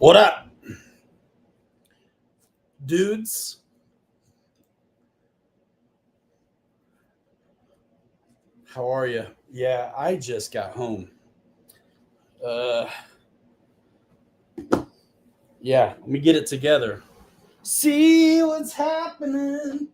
What up, dudes? How are you? Yeah, I just got home. Yeah, let me get it together. See what's happening.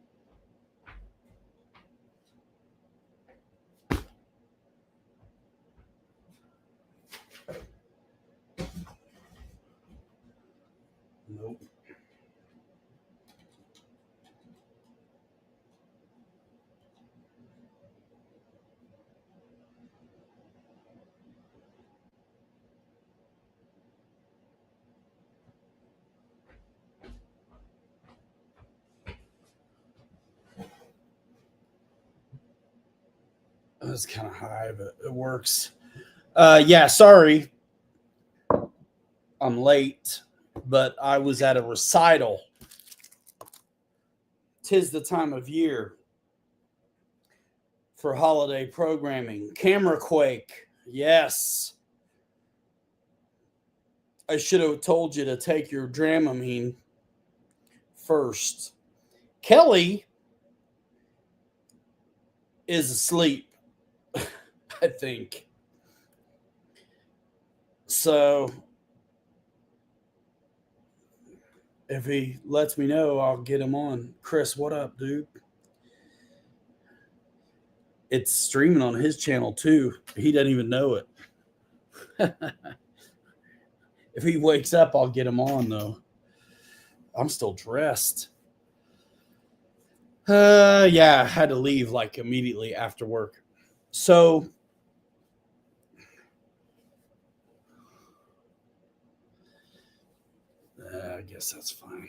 Nope. It's kind of high, but it works. Yeah, sorry. I'm late, but I was at a recital. 'Tis the time of year for holiday programming. Camera Quake. Yes. I should have told you to take your Dramamine first. Kelly is asleep, I think. So if he lets me know, I'll get him on. Chris, what up, dude? It's streaming on his channel too. He doesn't even know it. If he wakes up, I'll get him on though. I'm still dressed. Yeah, I had to leave like immediately after work. So I guess that's fine.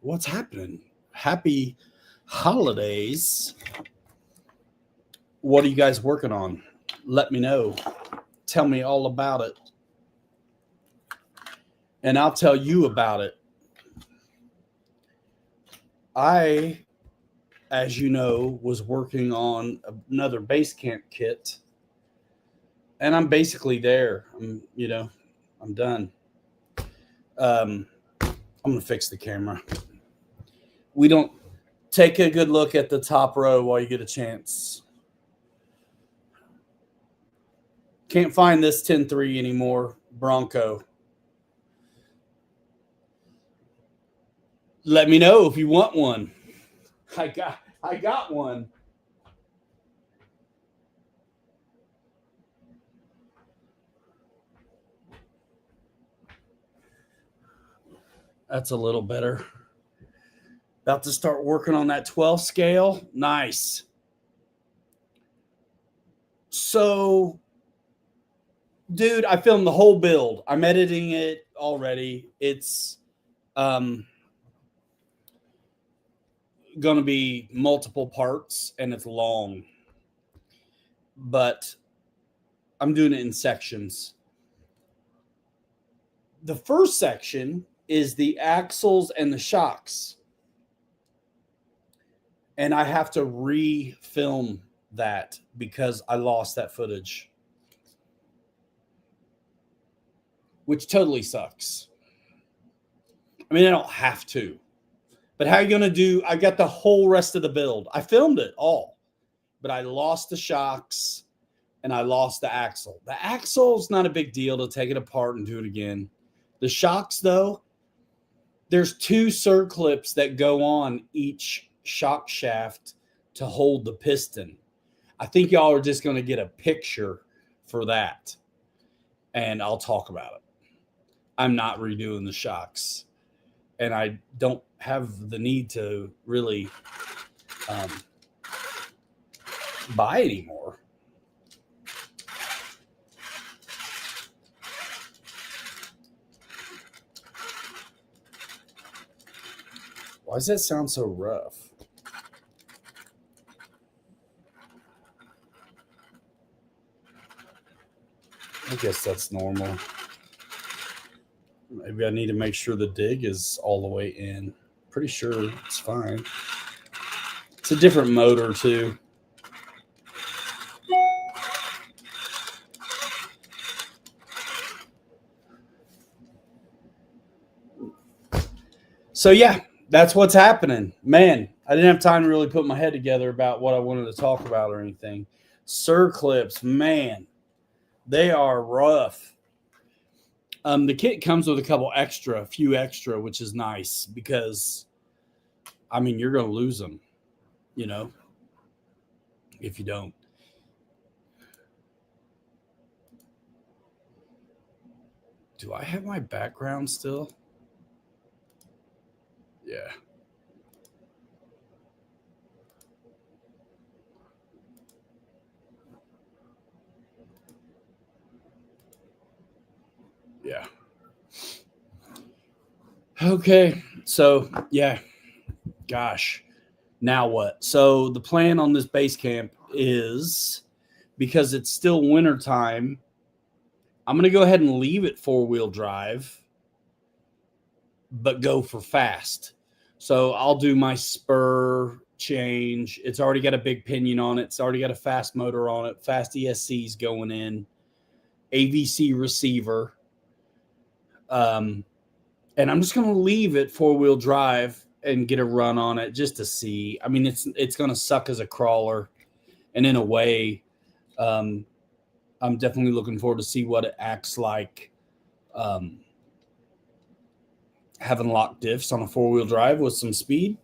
What's happening? Happy holidays. What are you guys working on? Let me know. Tell me all about it. And I'll tell you about it. I, as you know, was working on another base camp kit. And I'm basically there. I'm done. I'm going to fix the camera. We don't take a good look at the top row while you get a chance. Can't find this 10.3 anymore, Bronco. Let me know if you want one. I got one. That's a little better. About to start working on that 12 scale. Nice. So, dude, I filmed the whole build. I'm editing it already. It's going to be multiple parts and it's long. But I'm doing it in sections. The first section is the axles and the shocks. And I have to re-film that because I lost that footage, which totally sucks. I mean, I don't have to, but how are you going to do? I got the whole rest of the build. I filmed it all, but I lost the shocks and I lost the axle. The axle's not a big deal to take it apart and do it again. The shocks, though, there's 2 circlips that go on each shock shaft to hold the piston. I think y'all are just going to get a picture for that, and I'll talk about it. I'm not redoing the shocks, and I don't have the need to really buy anymore. Why does that sound so rough? I guess that's normal. Maybe I need to make sure the dig is all the way in. Pretty sure it's fine. It's a different motor too. So yeah, that's what's happening. Man, I didn't have time to really put my head together about what I wanted to talk about or anything. Circlips, man, they are rough. The kit comes with a few extra, which is nice because, I mean, you're going to lose them, you know, if you don't. Do I have my background still? Yeah. Yeah. Okay. So, yeah. Gosh. Now what? So, the plan on this base camp is, because it's still wintertime, I'm going to go ahead and leave it 4-wheel drive, but go for fast. So, I'll do my spur change. It's already got a big pinion on it. It's already got a fast motor on it. Fast ESCs going in. AVC receiver. And I'm just going to leave it 4-wheel drive and get a run on it just to see. I mean, it's going to suck as a crawler. And in a way, I'm definitely looking forward to see what it acts like having locked diffs on a 4-wheel drive with some speed.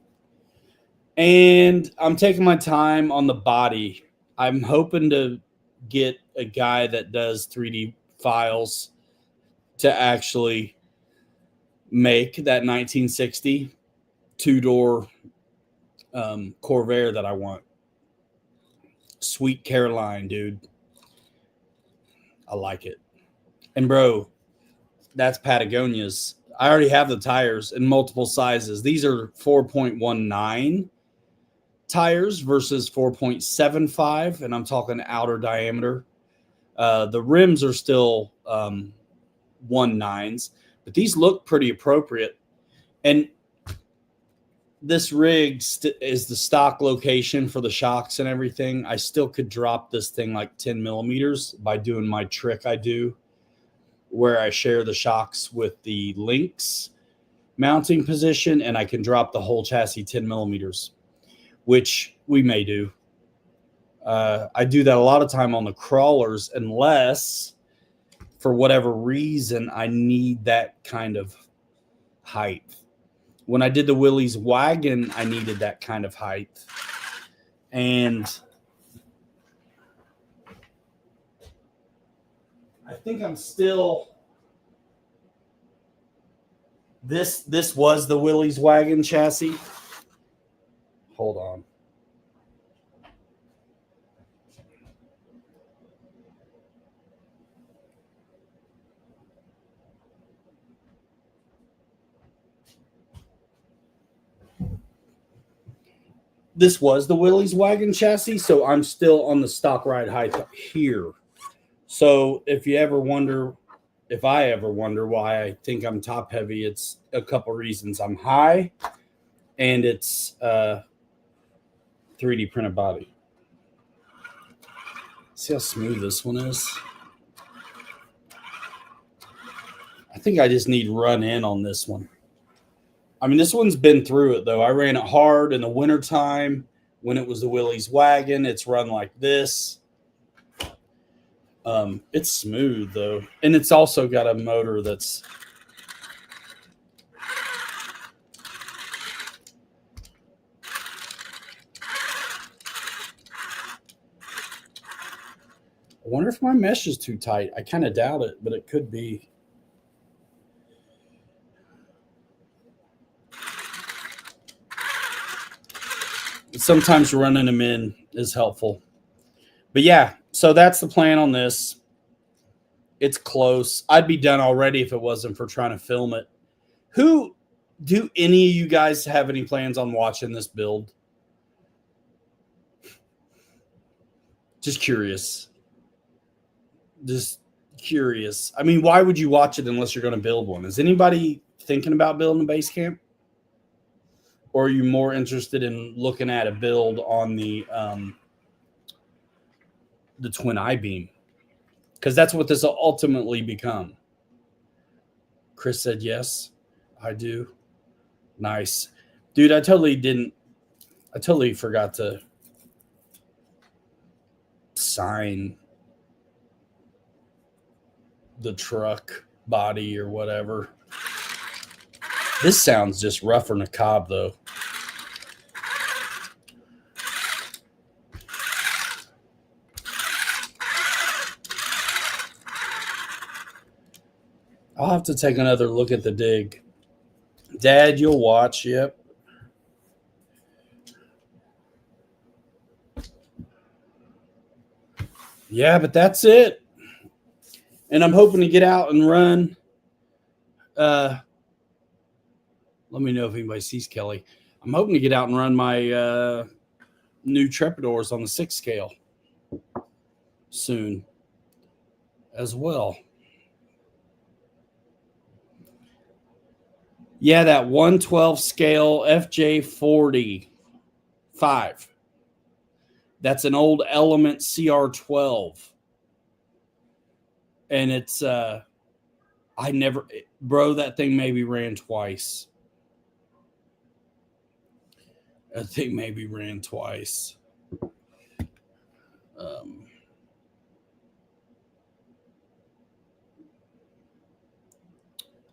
And I'm taking my time on the body. I'm hoping to get a guy that does 3D files to actually make that 1960 two-door Corvair that I want. Sweet Caroline, dude. I like it. And bro, that's Patagonia's. I already have the tires in multiple sizes. These are 4.19 tires versus 4.75, and I'm talking outer diameter. The rims are still 1.9s, but these look pretty appropriate. And this rig is the stock location for the shocks and everything. I still could drop this thing like 10 millimeters by doing my trick I do, where I share the shocks with the links mounting position, and I can drop the whole chassis 10 millimeters, which we may do. I do that a lot of time on the crawlers, unless for whatever reason I need that kind of height. When I did the Willys wagon, I needed that kind of height. And I think I'm still... This was the Willys wagon chassis. Hold on. This was the Willys wagon chassis, so I'm still on the stock ride height here. So if I ever wonder why I think I'm top heavy, it's a couple reasons. I'm high, and it's 3D printed body. See how smooth this one is? I think I just need run in on this one. I mean, this one's been through it, though. I ran it hard in the wintertime when it was the Willys wagon. It's run like this. It's smooth, though. And it's also got a motor that's... I wonder if my mesh is too tight. I kind of doubt it, but it could be. Sometimes running them in is helpful. But yeah, so that's the plan on this. It's close. I'd be done already if it wasn't for trying to film it. Do any of you guys have any plans on watching this build? Just curious. I mean, why would you watch it unless you're going to build one? Is anybody thinking about building a base camp? Or are you more interested in looking at a build on the twin I-beam? Because that's what this will ultimately become. Chris said yes, I do. Nice. Dude, I totally forgot to sign the truck body or whatever. This sounds just rougher than a cob, though. I'll have to take another look at the dig. Dad, you'll watch. Yep. Yeah, but that's it. And I'm hoping to get out and run. Let me know if anybody sees Kelly. I'm hoping to get out and run my new Trepidors on the 6 scale soon as well. Yeah, that 112 scale FJ40 5. That's an old Element CR12. And it's that thing maybe ran twice. That thing maybe ran twice.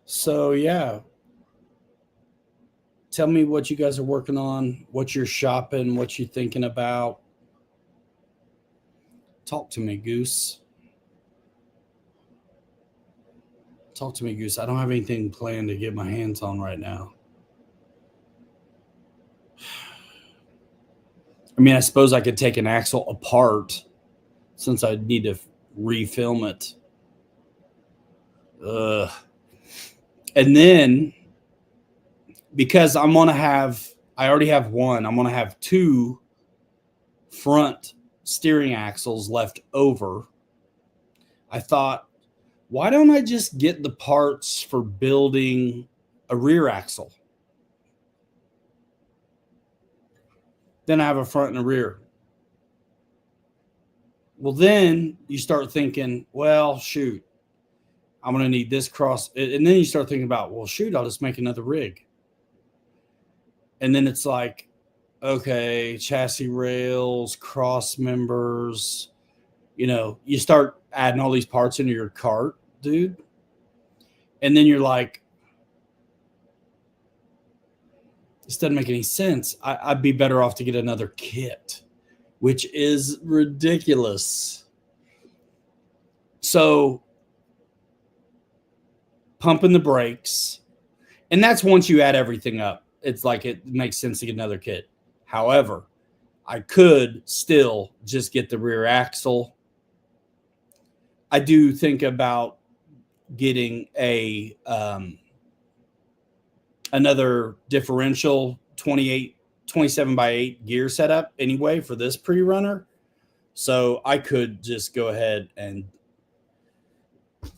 So yeah. Tell me what you guys are working on, what you're shopping, what you're thinking about. Talk to me, Goose. Talk to me, Goose. I don't have anything planned to get my hands on right now. I mean, I suppose I could take an axle apart since I need to refilm it. And then, because I already have one, I'm going to have 2 front steering axles left over. I thought, why don't I just get the parts for building a rear axle? Then I have a front and a rear. Well, then you start thinking, well, shoot, I'm going to need this cross. And then you start thinking about, well, shoot, I'll just make another rig. And then it's like, okay, chassis rails, cross members, you start adding all these parts into your cart, dude. And then you're like, this doesn't make any sense. I'd be better off to get another kit, which is ridiculous. So pumping the brakes, and that's once you add everything up. It's like it makes sense to get another kit. However, I could still just get the rear axle. I do think about getting another differential 27 by 8 gear setup anyway for this pre-runner. So I could just go ahead and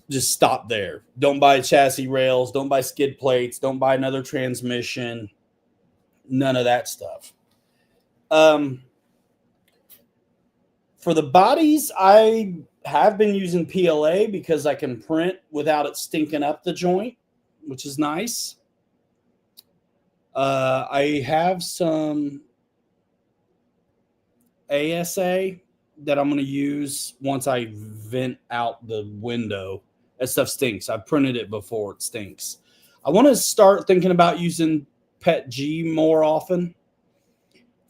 just stop there. Don't buy chassis rails. Don't buy skid plates. Don't buy another transmission. None of that stuff. For the bodies, I have been using PLA because I can print without it stinking up the joint, which is nice. I have some ASA that I'm going to use once I vent out the window. That stuff stinks. I've printed it before. It stinks. I want to start thinking about using PETG more often.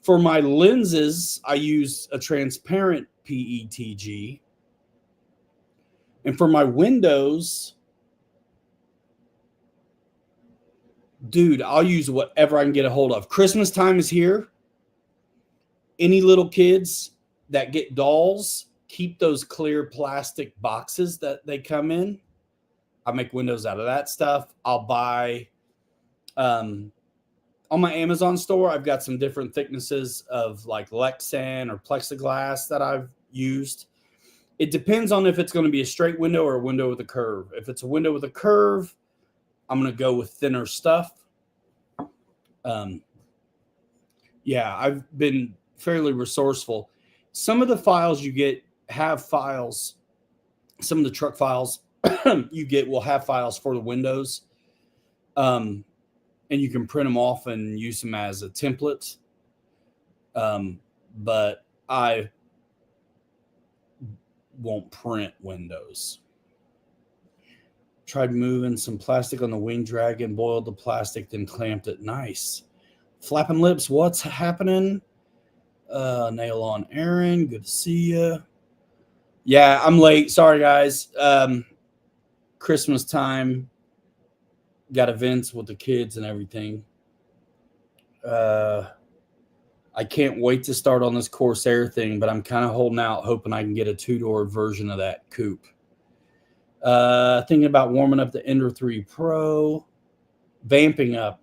For my lenses, I use a transparent PETG. And for my windows, dude, I'll use whatever I can get a hold of. Christmas time is here. Any little kids that get dolls, keep those clear plastic boxes that they come in. I make windows out of that stuff. I'll buy, on my Amazon store, I've got some different thicknesses of like Lexan or plexiglass that I've used. It depends on if it's going to be a straight window or a window with a curve. If it's a window with a curve, I'm going to go with thinner stuff. Yeah, I've been fairly resourceful. Some of the files you get have files. Some of the truck files you get will have files for the windows. and you can print them off and use them as a template. But I won't print windows. Tried moving some plastic on the wing dragon, boiled the plastic, then clamped it. Nice. Flapping lips, what's happening? Nail on Aaron, good to see you. Yeah, I'm late. Sorry, guys. Christmas time. Got events with the kids and everything. I can't wait to start on this Corsair thing, but I'm kind of holding out, hoping I can get a 2-door version of that coupe. Thinking about warming up the Ender 3 Pro, vamping up,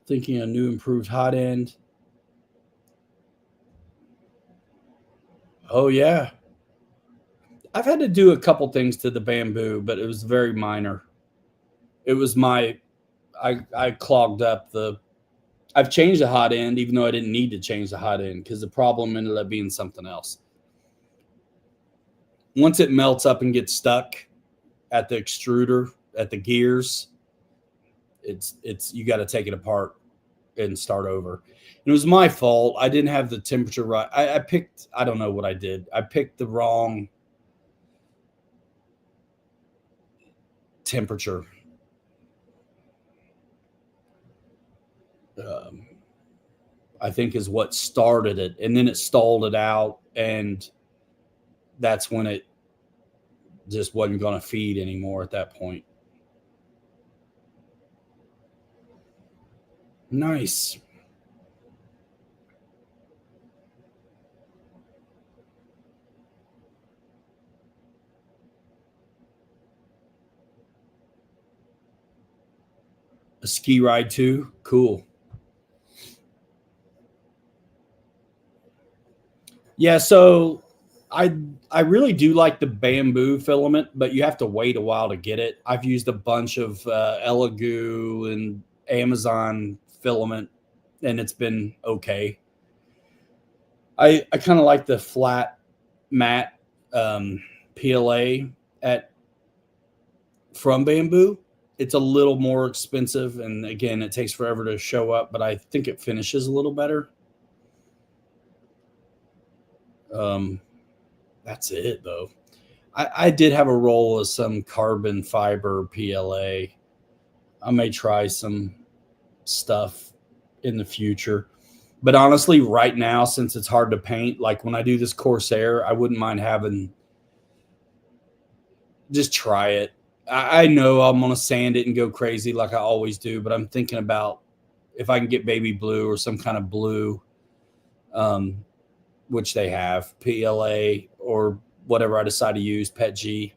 thinking a new improved hot end. Oh, yeah. I've had to do a couple things to the Bamboo, but it was very minor. It was I clogged up I've changed the hot end, even though I didn't need to change the hot end because the problem ended up being something else. Once it melts up and gets stuck at the extruder, at the gears, it's you got to take it apart and start over. It was my fault. I didn't have the temperature right. I don't know what I did. I picked the wrong temperature. I think is what started it, and then it stalled it out, and that's when it just wasn't going to feed anymore at that point. Nice. A ski ride too? Cool. Yeah, so I really do like the Bamboo filament, but you have to wait a while to get it. I've used a bunch of Elegoo and Amazon filament, and it's been okay. I kind of like the flat matte PLA from Bamboo. It's a little more expensive, and again, it takes forever to show up, but I think it finishes a little better. That's it though. I did have a roll of some carbon fiber PLA. I may try some stuff in the future, but honestly, right now, since it's hard to paint, like when I do this Corsair, I wouldn't mind having just try it. I know I'm going to sand it and go crazy like I always do, but I'm thinking about if I can get baby blue or some kind of blue, which they have, PLA or whatever I decide to use, PET G.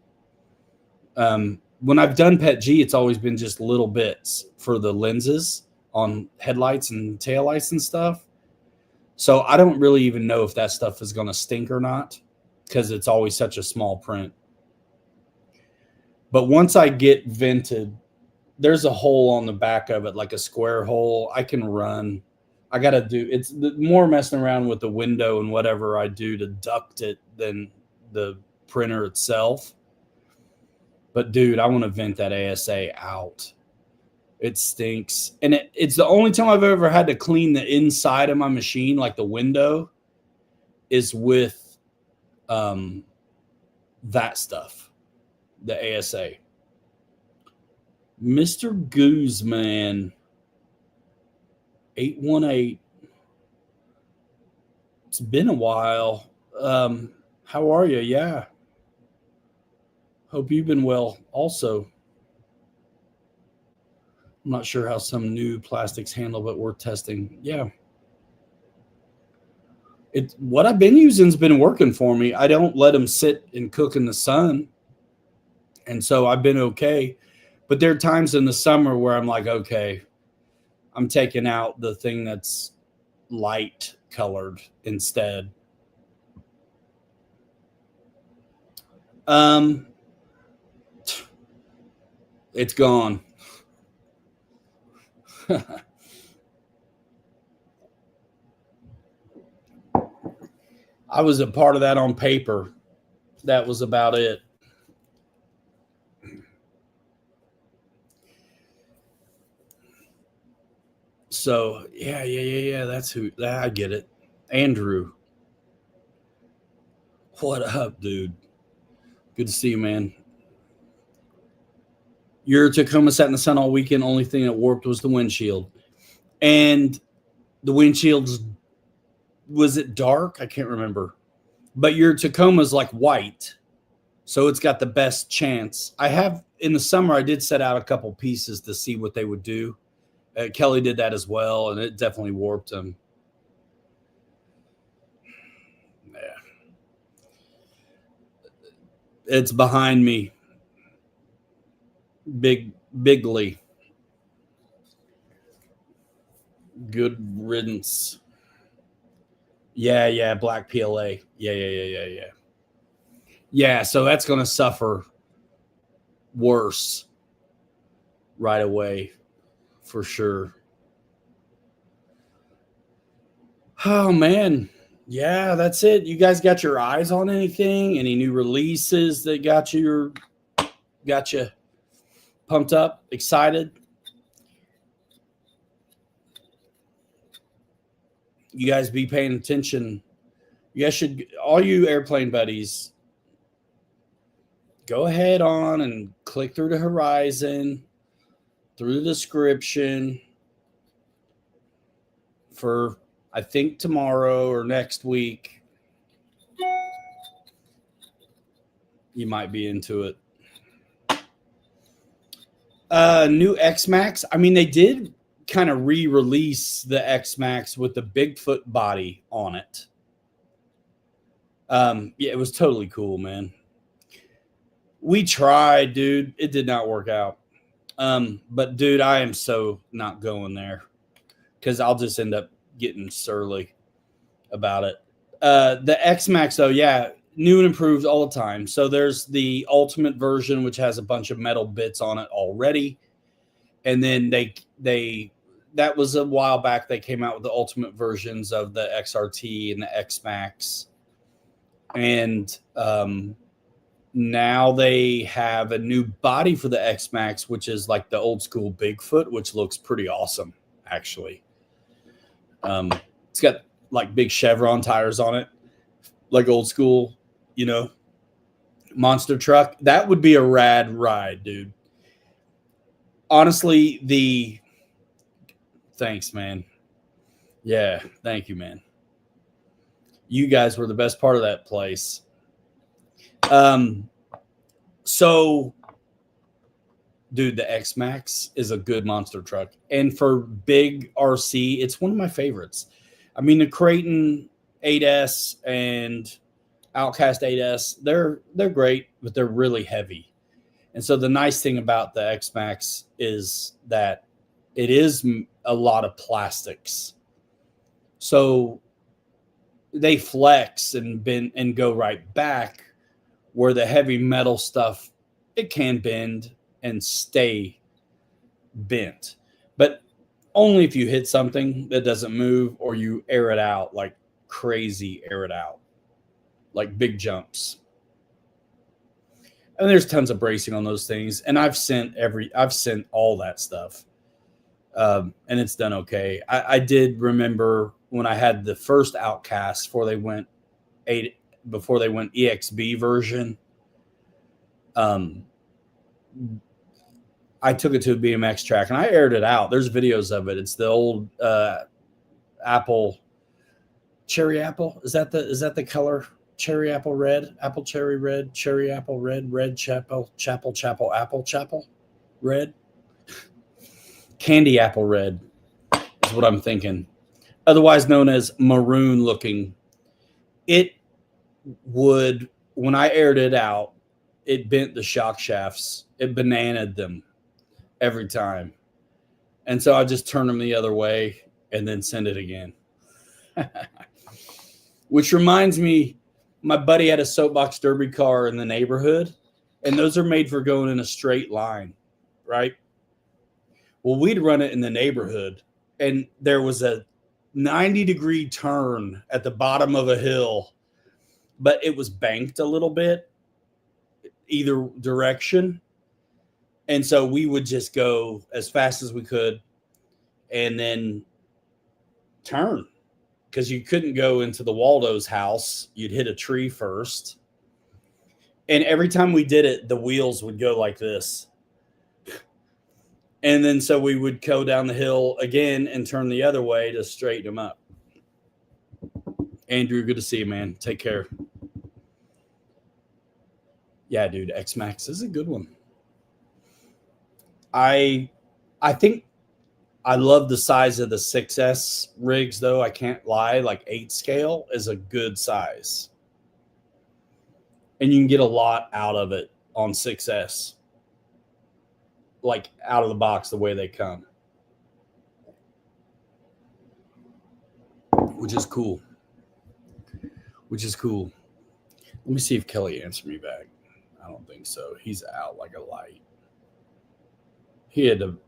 When I've done PET G, it's always been just little bits for the lenses on headlights and taillights and stuff. So I don't really even know if that stuff is going to stink or not because it's always such a small print. But once I get vented, there's a hole on the back of it, like a square hole. I can run. I got to do it's more messing around with the window and whatever I do to duct it than the printer itself. But dude, I want to vent that ASA out. It stinks. And it's the only time I've ever had to clean the inside of my machine, like the window, is with that stuff, the ASA. Mr. Guzman 818. It's been a while. How are you? Yeah. Hope you've been well also. I'm not sure how some new plastics handle, but we're testing. Yeah. What I've been using has been working for me. I don't let them sit and cook in the sun. And so I've been okay. But there are times in the summer where I'm like, okay, I'm taking out the thing that's light colored instead. It's gone. I was a part of that on paper. That was about it. So yeah. That's who. I get it. Andrew, what up, dude? Good to see you, man. Your Tacoma sat in the sun all weekend. Only thing that warped was the windshield, and the windshield's, was it dark? I can't remember. But your Tacoma's like white, so it's got the best chance. I have in the summer. I did set out a couple pieces to see what they would do. Kelly did that as well, and it definitely warped them. Yeah, it's behind me. Bigly. Good riddance. Yeah. Black PLA. Yeah. Yeah, so that's going to suffer worse right away for sure. Oh man. Yeah, that's it. You guys got your eyes on anything? Any new releases that got you pumped up, excited? You guys be paying attention. You guys should, all you airplane buddies, go ahead on and click through the horizon, through the description for, I think, tomorrow or next week. You might be into it. New X-Max. I mean, they did kind of re-release the X-Max with the Bigfoot body on it. Yeah, it was totally cool, man. We tried, dude. It did not work out. But dude, I am so not going there because I'll just end up getting surly about it. The X-Max, though, yeah, new and improved all the time. So there's the ultimate version, which has a bunch of metal bits on it already. And then that was a while back. They came out with the ultimate versions of the XRT and the X-Max. And now they have a new body for the X-Max, which is like the old school Bigfoot, which looks pretty awesome, actually. It's got like big Chevron tires on it, like old school, monster truck. That would be a rad ride, dude. Honestly, thanks, man. Yeah, thank you, man. You guys were the best part of that place. So, dude, the X-Max is a good monster truck. And for big RC, it's one of my favorites. I mean, the Creighton 8S and Outcast 8S, they're great, but they're really heavy. And so the nice thing about the X-Max is that it is a lot of plastics. So they flex and bend and go right back, where the heavy metal stuff, it can bend and stay bent. But only if you hit something that doesn't move or you air it out, like crazy air it out, like big jumps. And there's tons of bracing on those things. And I've sent all that stuff. And it's done okay. I did remember when I had the first Outcast before they went EXB version. I took it to a BMX track and I aired it out. There's videos of it. It's the old cherry apple. Is that the color? Cherry apple red, apple cherry red, cherry apple red, red chapel apple red. Candy apple red is what I'm thinking. Otherwise known as maroon looking. It would, when I aired it out, it bent the shock shafts. It bananaed them every time. And so I just turn them the other way and then send it again. Which reminds me, my buddy had a soapbox derby car in the neighborhood, and those are made for going in a straight line, right? Well, we'd run it in the neighborhood, and there was a 90-degree turn at the bottom of a hill, but it was banked a little bit either direction. And so we would just go as fast as we could and then turn, because you couldn't go into the Waldo's house. You'd hit a tree first. And every time we did it, the wheels would go like this. And then so we would go down the hill again and turn the other way to straighten them up. Andrew, good to see you, man. Take care. Yeah, dude, X-Max is a good one. I think I love the size of the 6S rigs, though. I can't lie. Like 8 scale is a good size. And you can get a lot out of it on 6S. Like out of the box, the way they come. Which is cool. Which is cool. Let me see if Kelly answered me back. I don't think so. He's out like a light. He had an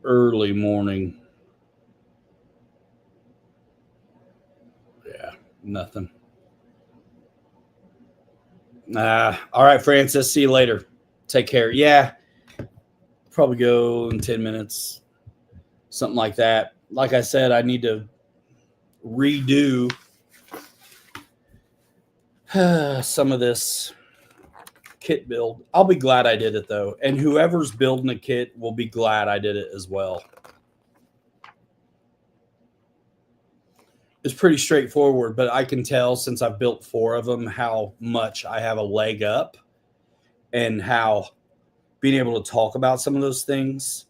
early morning. Yeah, nothing. All right, Francis. See you later. Take care. Yeah, probably go in 10 minutes. Something like that. Like I said, I need to redo some of this kit build. I'll be glad I did it, though. And whoever's building a kit will be glad I did it as well. It's pretty straightforward, but I can tell since I've built 4 of them how much I have a leg up, and how being able to talk about some of those things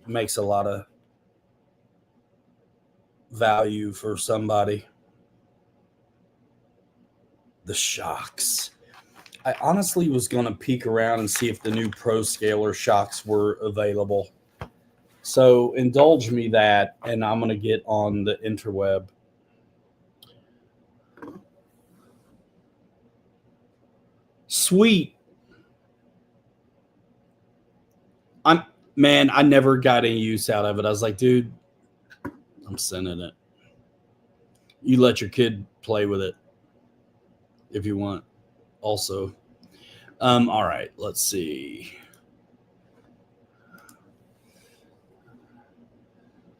makes a lot of value for somebody. The shocks. I honestly was going to peek around and see if the new Pro Scaler shocks were available. So indulge me that, and I'm going to get on the interweb. Sweet. Man, I never got any use out of it. I was like, dude, I'm sending it. You let your kid play with it if you want. Also, all right, let's see.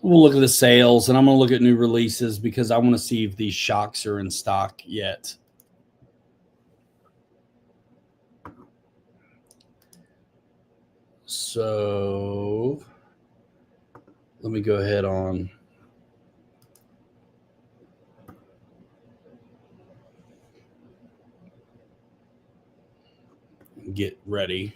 We'll look at the sales, and I'm going to look at new releases because I want to see if these shocks are in stock yet. So let me go ahead on. Get ready.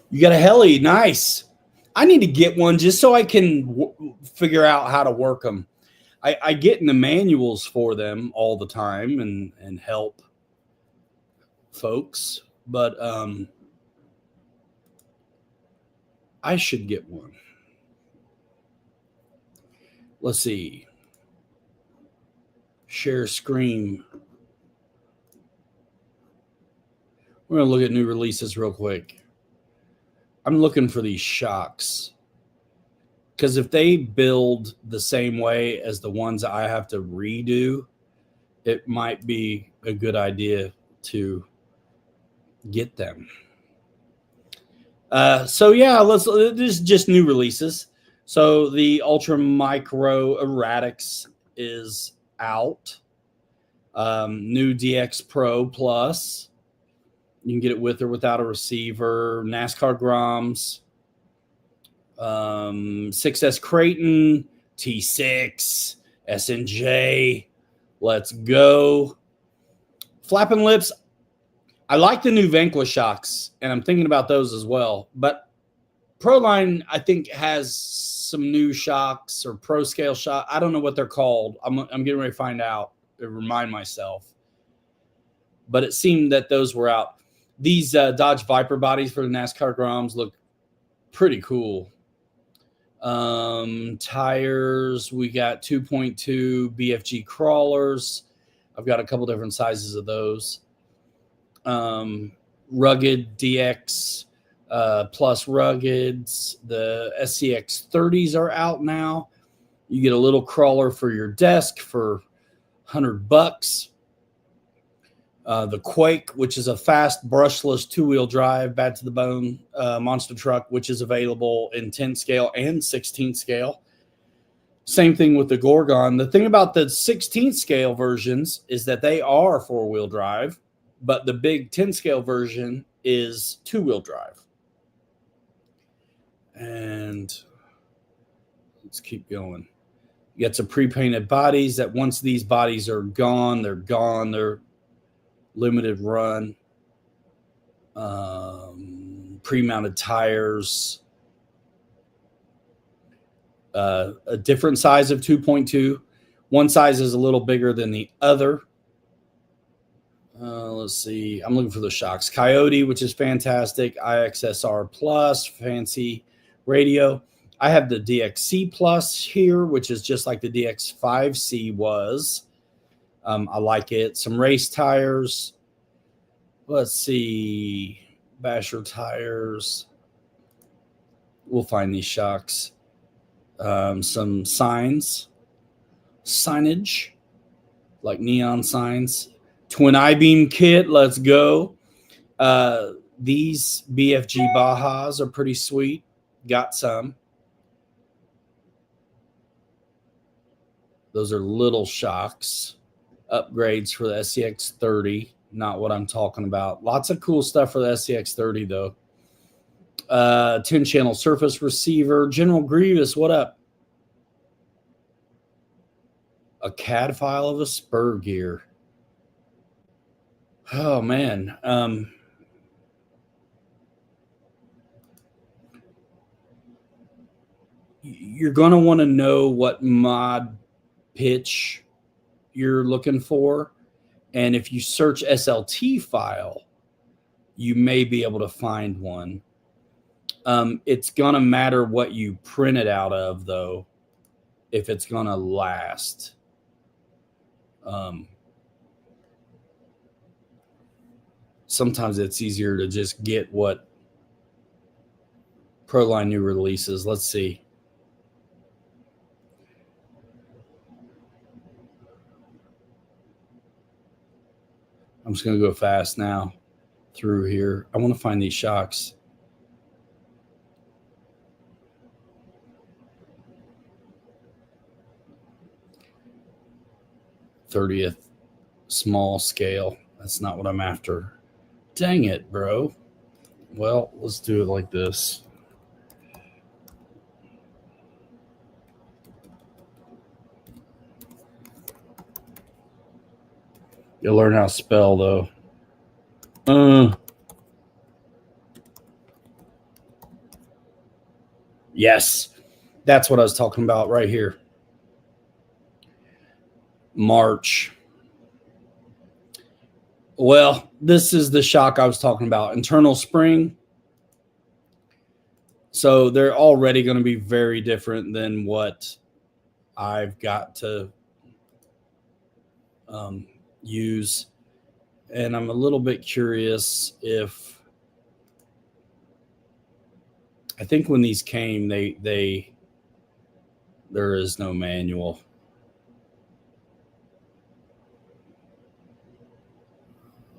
You got a heli. Nice. I need to get one just so I can figure out how to work them. I get in the manuals for them all the time and help folks, but I should get one. Let's see. Share screen. We're going to look at new releases real quick. I'm looking for these shocks. Because if they build the same way as the ones I have to redo, it might be a good idea to get them. So yeah, this is just new releases. So the Ultra Micro Erratics is out. New DX Pro Plus. You can get it with or without a receiver. NASCAR Groms. 6S Creighton. T6. S&J. Let's go. Flapping Lips. I like the new Vanquish shocks, and I'm thinking about those as well. But Proline, I think, has some new shocks or Pro Scale shock. I don't know what they're called. I'm getting ready to find out to remind myself. But it seemed that those were out. These Dodge Viper bodies for the NASCAR Groms look pretty cool. Tires, we got 2.2 BFG crawlers. I've got a couple different sizes of those. Rugged DX plus ruggeds. The SCX 30s are out now. You get a little crawler for your desk for $100. The Quake, which is a fast brushless 2-wheel drive, bad to the bone monster truck, which is available in 10 scale and 16 scale. Same thing with the Gorgon. The thing about the 16 scale versions is that they are 4-wheel drive, but the big 10 scale version is 2-wheel drive. And let's keep going. You got some pre-painted bodies that once these bodies are gone, they're gone. They're limited run. Pre-mounted tires. A different size of 2.2. One size is a little bigger than the other. Let's see. I'm looking for the shocks. Coyote, which is fantastic. IXSR Plus, fancy radio. I have the DXC Plus here, which is just like the DX5C was. I like it. Some race tires. Let's see. Basher tires. We'll find these shocks. Some signs. Signage. Like neon signs. Twin I-beam kit. Let's go. These BFG Bajas are pretty sweet. Got some. Those are little shocks. Upgrades for the SCX30. Not what I'm talking about. Lots of cool stuff for the SCX30, though. 10-channel surface receiver. General Grievous, what up? A CAD file of a spur gear. Oh, man. You're going to want to know what mod pitch you're looking for. And if you search SLT file, you may be able to find one. It's going to matter what you print it out of, though, if it's going to last. Sometimes it's easier to just get what Proline new releases. Let's see. I'm just going to go fast now through here. I want to find these shocks. '30th small scale. That's not what I'm after. Dang it, bro. Well, let's do it like this. You'll learn how to spell, though. Yes. That's what I was talking about right here. March. Well, this is the shock I was talking about. Internal spring. So they're already going to be very different than what I've got to use. And I'm a little bit curious if, I think when these came, there is no manual.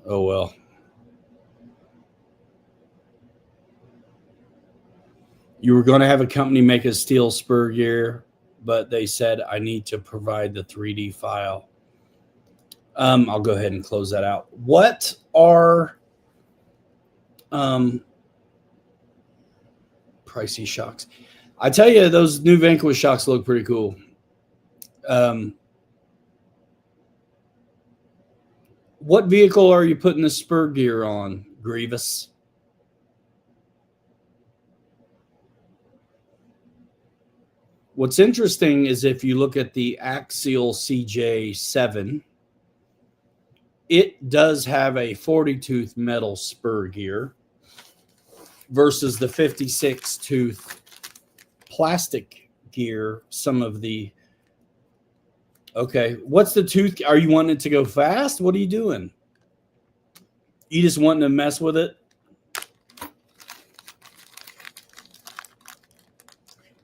Oh, well. You were going to have a company make a steel spur gear, but they said I need to provide the 3D file. I'll go ahead and close that out. What are pricey shocks? I tell you, those new Vanquish shocks look pretty cool. What vehicle are you putting the spur gear on, Grievous? What's interesting is if you look at the Axial CJ7, it does have a 40-tooth metal spur gear versus the 56-tooth plastic gear. Some of the... Okay, what's the tooth? Are you wanting it to go fast? What are you doing? You just wanting to mess with it?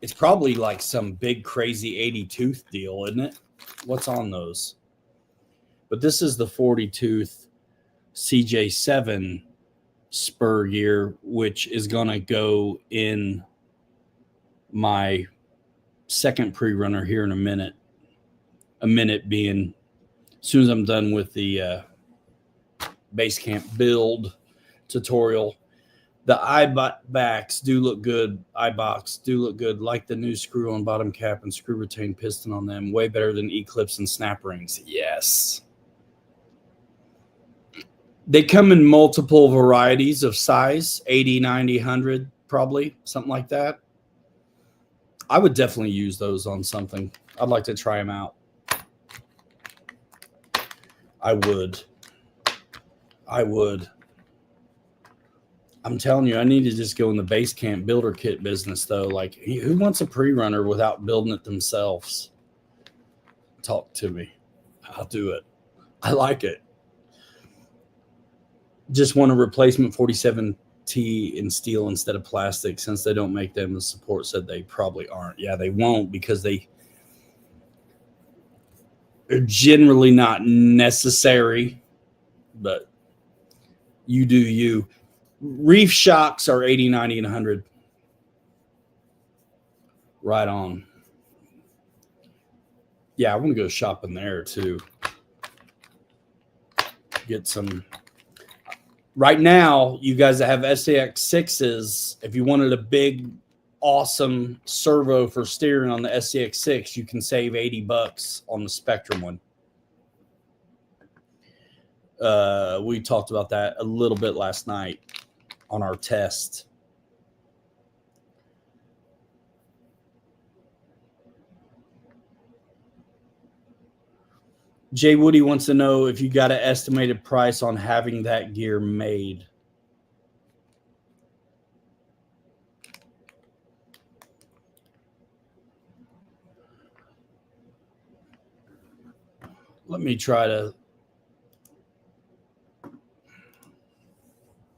It's probably like some big crazy 80-tooth deal, isn't it? What's on those? But this is the 40-tooth CJ7 spur gear, which is going to go in my second pre-runner here in a minute. A minute being as soon as I'm done with the base camp build tutorial. The backs do look good. Box do look good. Like the new screw on bottom cap and screw retained piston on them. Way better than E-clips and snap rings. Yes. They come in multiple varieties of size. 80, 90, 100, probably. Something like that. I would definitely use those on something. I'd like to try them out. I would. I'm telling you, I need to just go in the base camp builder kit business, though. Like, who wants a pre-runner without building it themselves? Talk to me. I'll do it. I like it. Just want a replacement 47T in steel instead of plastic. Since they don't make them, the support said they probably aren't. Yeah, they won't because they're generally not necessary, but you do you. Reef shocks are 80, 90, and 100. Right on. Yeah, I want to go shopping there too. Get some. Right now, you guys that have FAb if you wanted a big, awesome servo for steering on the FAb, you can save $80 on the Spectrum one. We talked about that a little bit last night on our test. Jay Woody wants to know if you got an estimated price on having that gear made. Let me try to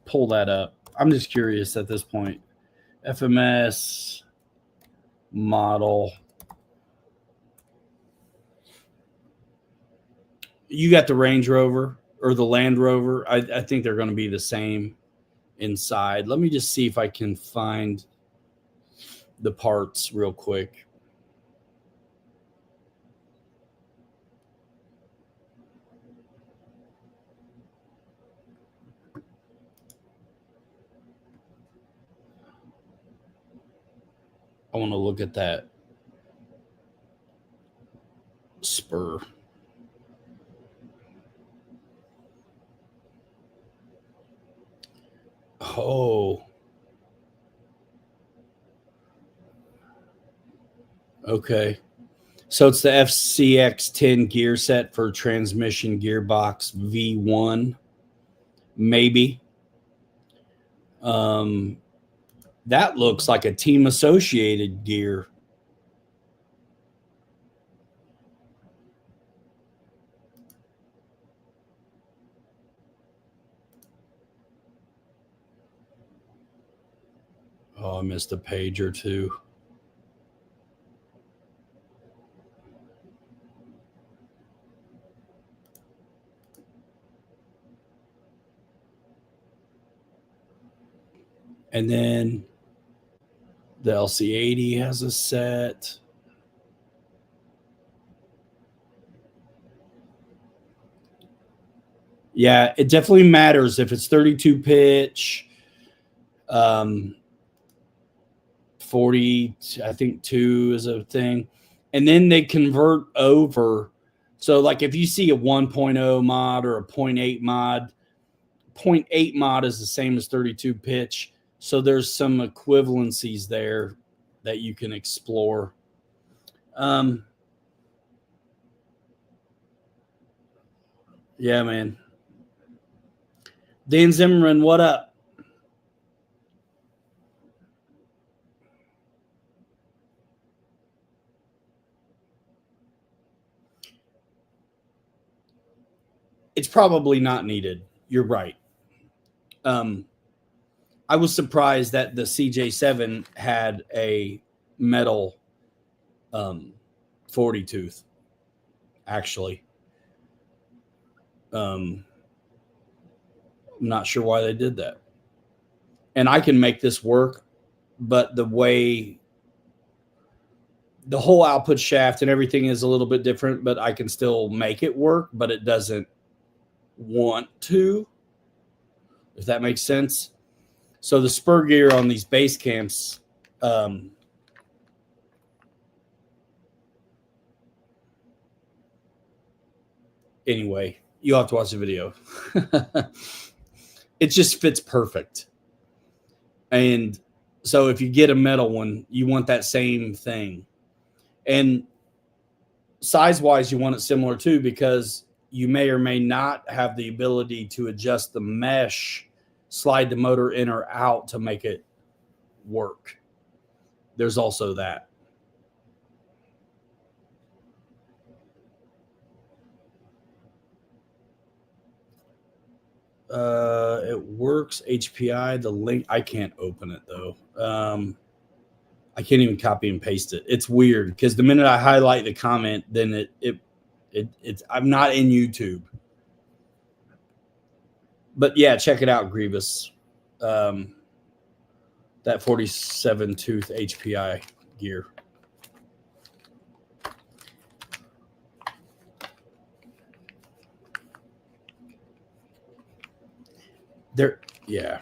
pull that up. I'm just curious at this point. FMS model. You got the Range Rover or the Land Rover. I think they're going to be the same inside. Let me just see if I can find the parts real quick. I want to look at that spur. Oh. Okay. So it's the FCX10 gear set for transmission gearbox V1. Maybe. That looks like a Team Associated gear. Oh, I missed a page or two. And then the LC80 has a set. Yeah, it definitely matters if it's 32 pitch, 40, I think 2 is a thing. And then they convert over. So like if you see a 1.0 mod or a 0.8 mod, 0.8 mod is the same as 32 pitch. So there's some equivalencies there that you can explore. Yeah, man. Dan Zimmerman, what up? It's probably not needed. You're right. I was surprised that the CJ7 had a metal 40 tooth, actually. I'm not sure why they did that. And I can make this work, but the way the whole output shaft and everything is a little bit different, but I can still make it work, but it doesn't want to, if that makes sense. So the spur gear on these base camps, anyway, you'll have to watch the video. It just fits perfect. And so if you get a metal one, you want that same thing. And size-wise, you want it similar too, because you may or may not have the ability to adjust the mesh, slide the motor in or out to make it work. There's also that. It works, HPI. The link, I can't open it though. I can't even copy and paste it. It's weird because the minute I highlight the comment, then it's I'm not in YouTube. But yeah, check it out, Grievous. That 47 tooth HPI gear. There, yeah.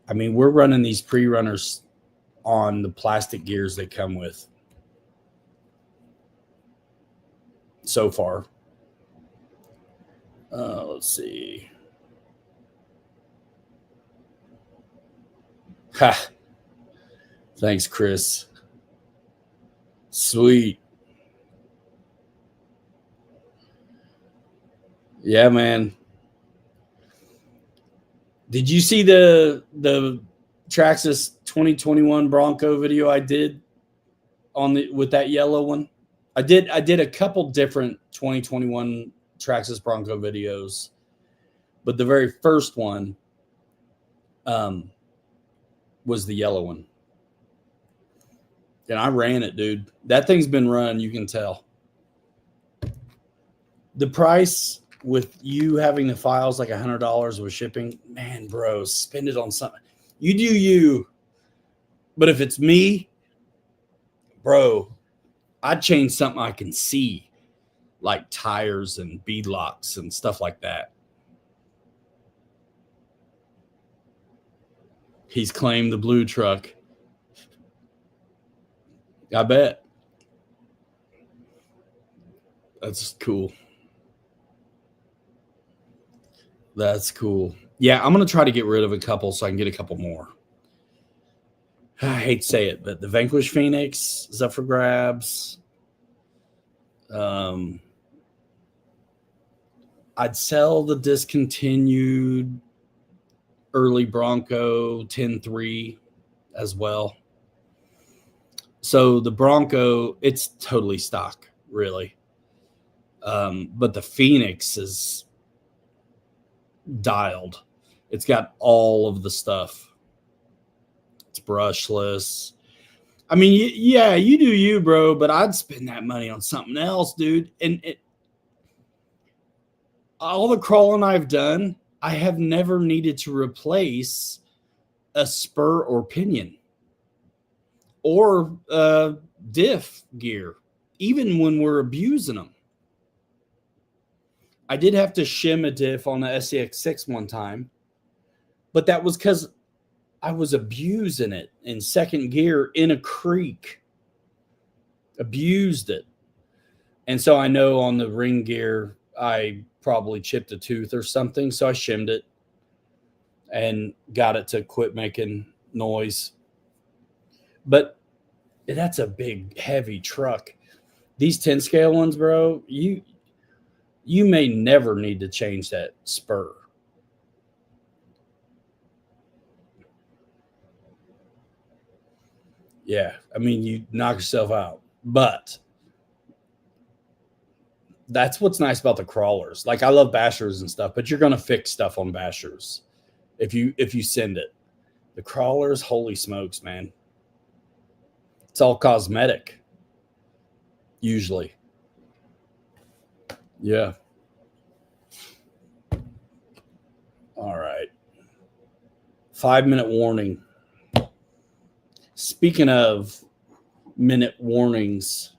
I mean, we're running these pre-runners on the plastic gears they come with so far. Let's see. Ha. Thanks, Chris. Sweet. Yeah, man. Did you see the Traxxas 2021 Bronco video I did on with that yellow one? I did a couple different 2021 Traxxas Bronco videos, but the very first one was the yellow one. And I ran it, dude. That thing's been run, you can tell. The price with you having the files like $100 with shipping, man, bro, spend it on something. You do you. But if it's me, bro, I'd change something I can see, like tires and bead locks and stuff like that. He's claimed the blue truck. I bet. That's cool. That's cool. Yeah, I'm going to try to get rid of a couple so I can get a couple more. I hate to say it, but the Vanquish Phoenix is up for grabs. I'd sell the discontinued early Bronco 10.3 as well. So the Bronco, it's totally stock, really. But the Phoenix is dialed. It's got all of the stuff. It's brushless. I mean, yeah, you do you, bro, but I'd spend that money on something else, dude. And all the crawling I've done, I have never needed to replace a spur or pinion or diff gear, even when we're abusing them. I did have to shim a diff on the SCX6 one time, but that was because I was abusing it in second gear in a creek. Abused it. And so I know on the ring gear, I probably chipped a tooth or something. So I shimmed it and got it to quit making noise. But that's a big, heavy truck. These 10 scale ones, bro, you may never need to change that spur. Yeah, I mean, you knock yourself out. But that's what's nice about the crawlers. Like, I love bashers and stuff, but you're going to fix stuff on bashers if you send it. The crawlers, holy smokes, man. It's all cosmetic, usually. Yeah. All right. 5-minute warning. Speaking of minute warnings,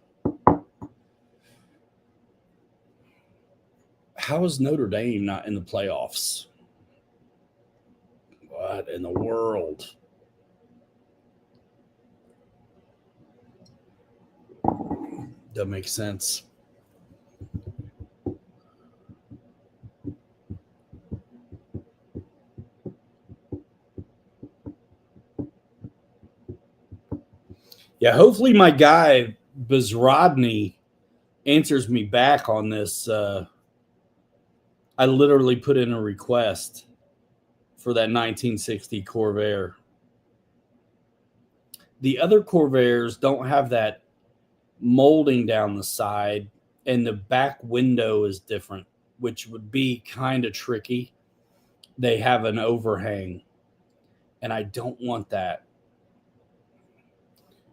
how is Notre Dame not in the playoffs? What in the world? Doesn't make sense. Yeah, hopefully my guy Bezrodny answers me back on this. I literally put in a request for that 1960 Corvair. The other Corvairs don't have that molding down the side, and the back window is different, which would be kind of tricky. They have an overhang, and I don't want that.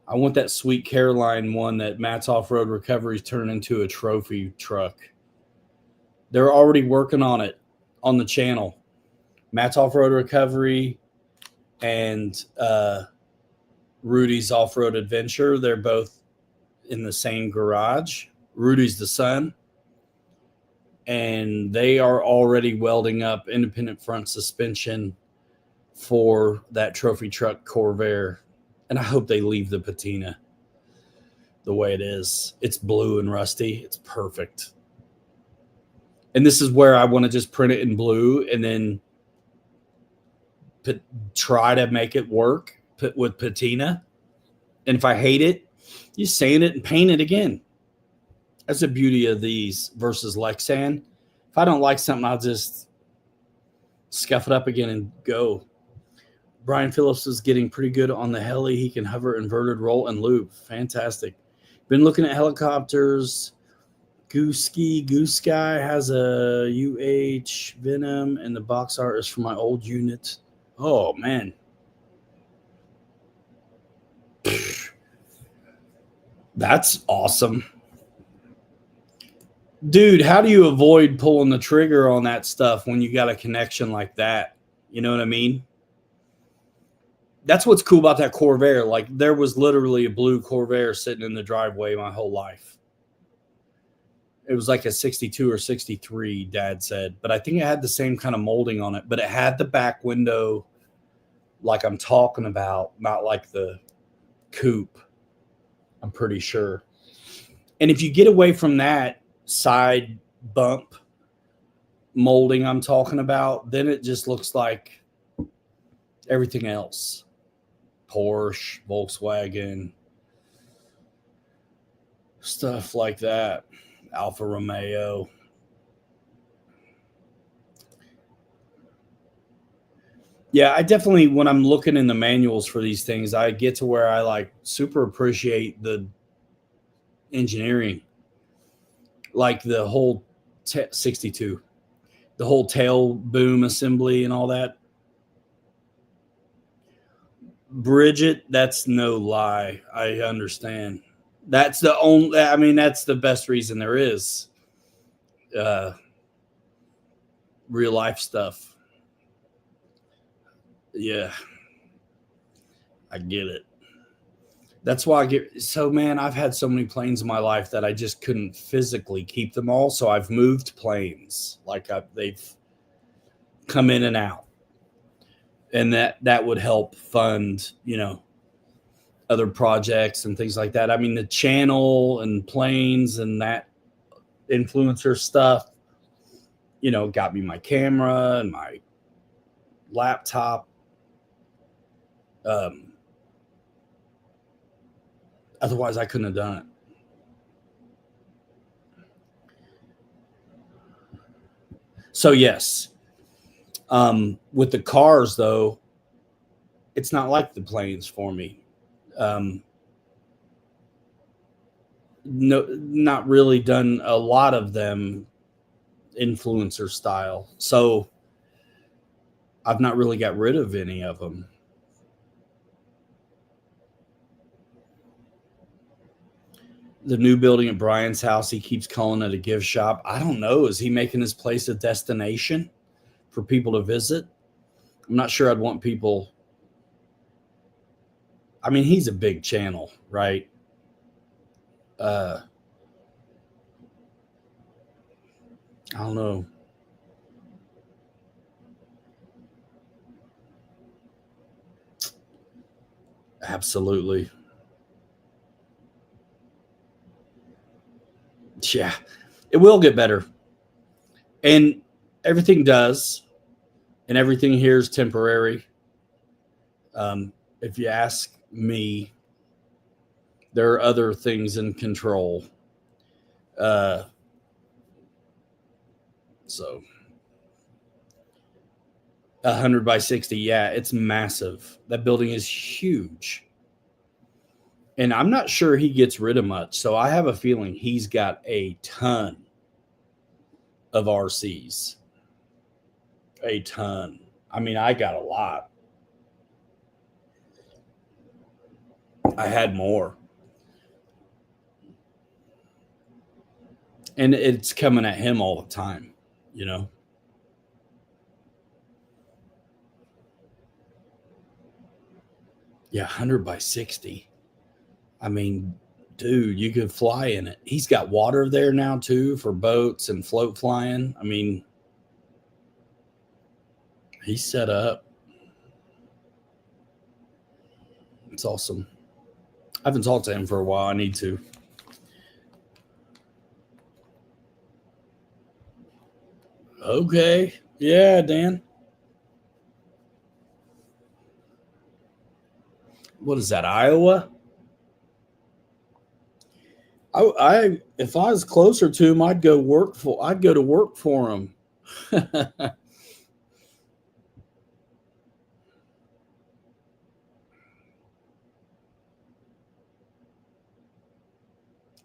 I want that sweet Caroline one that Matt's Off-Road Recovery's turned into a trophy truck. They're already working on it on the channel. Matt's Off-Road Recovery and Rudy's Off-Road Adventure. They're both in the same garage. Rudy's the son. And they are already welding up independent front suspension for that trophy truck Corvair. And I hope they leave the patina the way it is. It's blue and rusty. It's perfect. And this is where I want to just print it in blue and then try to make it work with patina. And if I hate it, you sand it and paint it again. That's the beauty of these versus Lexan. If I don't like something, I'll just scuff it up again and go. Brian Phillips is getting pretty good on the heli. He can hover, inverted, roll, and loop. Fantastic. Been looking at helicopters. Goose Guy has a UH Venom, and the box art is from my old unit. Oh, man. That's awesome. Dude, how do you avoid pulling the trigger on that stuff when you got a connection like that? You know what I mean? That's what's cool about that Corvair. Like, there was literally a blue Corvair sitting in the driveway my whole life. It was like a 62 or 63, Dad said. But I think it had the same kind of molding on it. But it had the back window like I'm talking about, not like the coupe, I'm pretty sure. And if you get away from that side bump molding I'm talking about, then it just looks like everything else. Porsche, Volkswagen, stuff like that. Alfa Romeo. Yeah, I definitely, when I'm looking in the manuals for these things, I get to where I like super appreciate the engineering. Like the whole 62, the whole tail boom assembly and all that. Bridget, that's no lie. I understand. That's the only, I mean, that's the best reason there is. Real life stuff. Yeah. I get it. That's why I get, so man, I've had so many planes in my life that I just couldn't physically keep them all. So I've moved planes. Like they've come in and out. And that would help fund, you know, other projects and things like that. I mean, the channel and planes and that influencer stuff, you know, got me my camera and my laptop. Otherwise, I couldn't have done it. So, yes. With the cars, though, it's not like the planes for me. No, not really done a lot of them influencer style. So I've not really got rid of any of them. The new building at Brian's house, he keeps calling it a gift shop. I don't know. Is he making his place a destination? for people to visit. I'm not sure I'd want people. I mean, he's a big channel, right? I don't know. Absolutely. Yeah, it will get better. And everything does. And everything here is temporary. If you ask me, there are other things in control. So 100 by 60, yeah, it's massive. That building is huge. And I'm not sure he gets rid of much. So I have a feeling he's got a ton of RCs. A ton. I mean, I got a lot. I had more. And it's coming at him all the time, you know? Yeah, 100 by 60. I mean, dude, you could fly in it. He's got water there now, too, for boats and float flying. I mean, he's set up. It's awesome. I haven't talked to him for a while. I need to. Okay. Yeah, Dan. What is that, Iowa? I if I was closer to him, I'd go to work for him.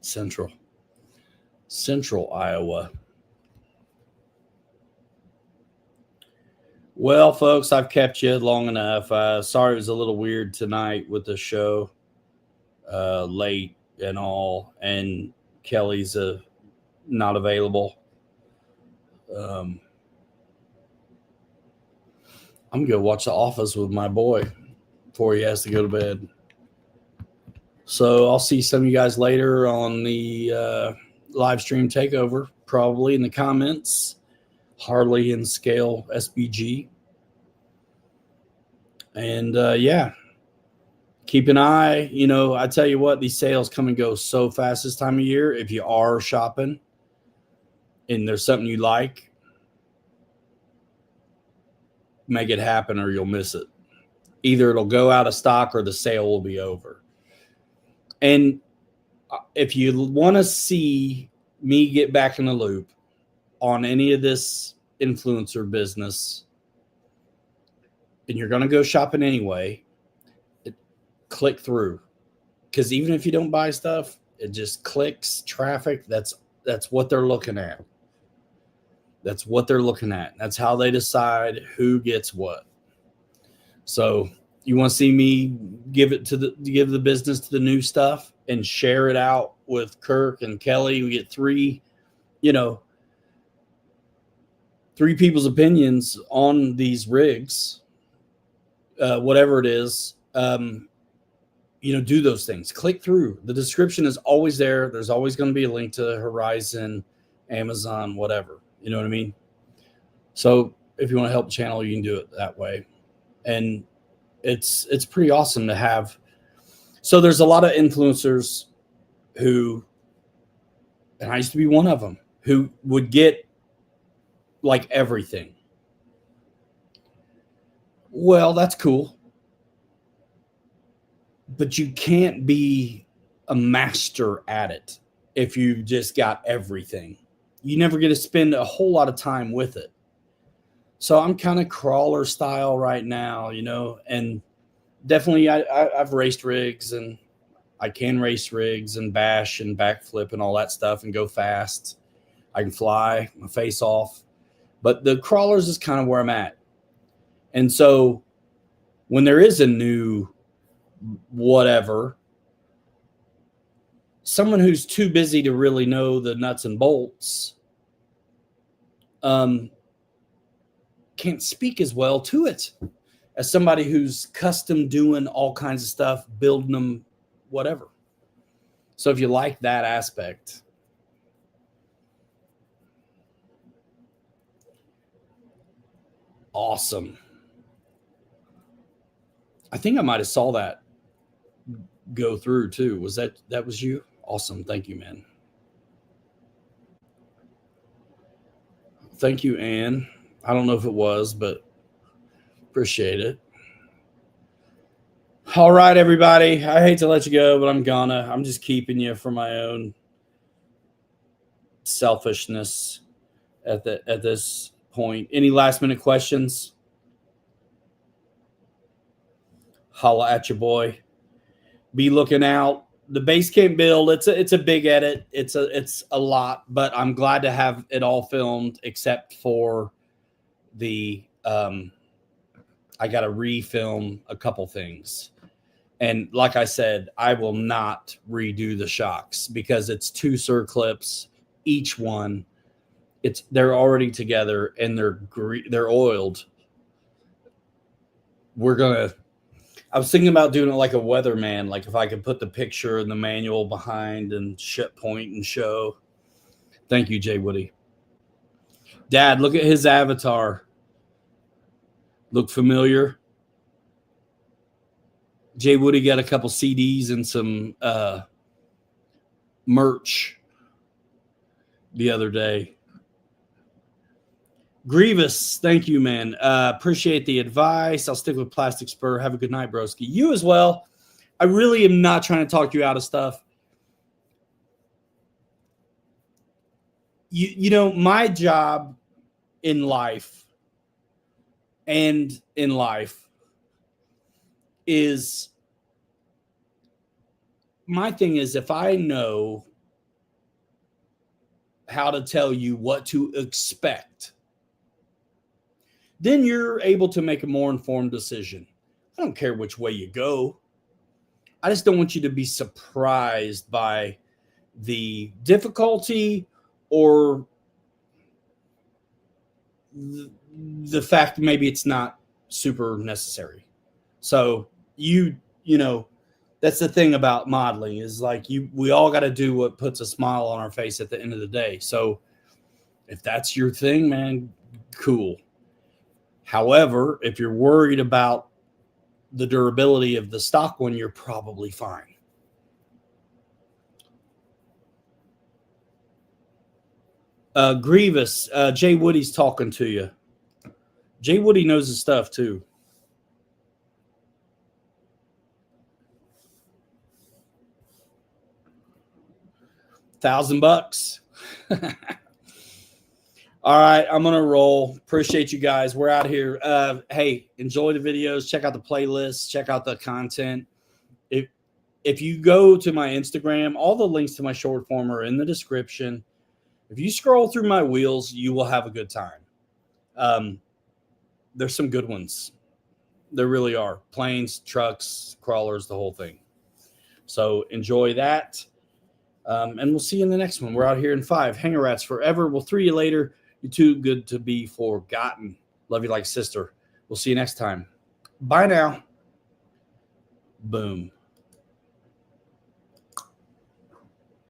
Central Iowa. Well, folks, I've kept you long enough. Sorry it was a little weird tonight with the show, late and all, and Kelly's not available. I'm gonna watch The Office with my boy before he has to go to bed. So I'll see some of you guys later on the live stream takeover, probably in the comments. Harley and Scale SBG. And yeah, keep an eye. You know, I tell you what, these sales come and go so fast this time of year. If you are shopping and there's something you like, make it happen or you'll miss it. Either it'll go out of stock or the sale will be over. And if you want to see me get back in the loop on any of this influencer business, and you're going to go shopping anyway, click through. Because even if you don't buy stuff, it just clicks traffic. That's what they're looking at. That's what they're looking at. That's how they decide who gets what. So you want to see me give the business to the new stuff and share it out with Kirk and Kelly. We get three people's opinions on these rigs, whatever it is. Do those things. Click through. The description is always there. There's always going to be a link to Horizon, Amazon, whatever. You know what I mean? So if you want to help the channel, you can do it that way. And it's pretty awesome to have. So there's a lot of influencers who, and I used to be one of them, who would get like everything. Well, that's cool. But you can't be a master at it if you just got everything. You never get to spend a whole lot of time with it. So I'm kind of crawler style right now, and definitely I've raced rigs and I can race rigs and bash and backflip and all that stuff and go fast. I can fly my face off. But the crawlers is kind of where I'm at. And so when there is a new whatever, someone who's too busy to really know the nuts and bolts, can't speak as well to it as somebody who's custom doing all kinds of stuff, building them, whatever. So if you like that aspect, awesome. I think I might have saw that go through too. Was that was you? Awesome. Thank you, man. Thank you, Ann. I don't know if it was, but appreciate it. All right, everybody. I hate to let you go, but I'm just keeping you for my own selfishness at this point. Any last minute questions? Holla at your boy. Be looking out. The Basecamp build, it's a big edit. It's a lot, but I'm glad to have it all filmed except for the I got to refilm a couple things. And like I said, I will not redo the shocks because it's 2 circlips each one. They're already together and they're oiled. I was thinking about doing it like a weatherman, like if I could put the picture and the manual behind and point and show. Thank you, Jay Woody. Dad, look at his avatar. Look familiar? Jay Woody got a couple CDs and some merch the other day. Grievous, thank you, man. Appreciate the advice. I'll stick with Plastic Spur. Have a good night, broski. You as well. I really am not trying to talk you out of stuff. You know, my job in life is, my thing is, if I know how to tell you what to expect, then you're able to make a more informed decision. I don't care which way you go. I just don't want you to be surprised by the difficulty or the fact that maybe it's not super necessary. So you know, that's the thing about modeling is like we all got to do what puts a smile on our face at the end of the day. So if that's your thing, man, cool. However, if you're worried about the durability of the stock one, you're probably fine. Grievous, Jay Woody's talking to you. Jay Woody knows his stuff too. $1,000. All right, I'm going to roll. Appreciate you guys. We're out here. Hey, enjoy the videos. Check out the playlist. Check out the content. If you go to my Instagram, all the links to my short form are in the description. If you scroll through my wheels, you will have a good time. There's some good ones. There really are. Planes, trucks, crawlers, the whole thing. So enjoy that. And we'll see you in the next one. We're out here in 5. Hanger rats forever. We'll 3 you later. You're too good to be forgotten. Love you like sister. We'll see you next time. Bye now. Boom.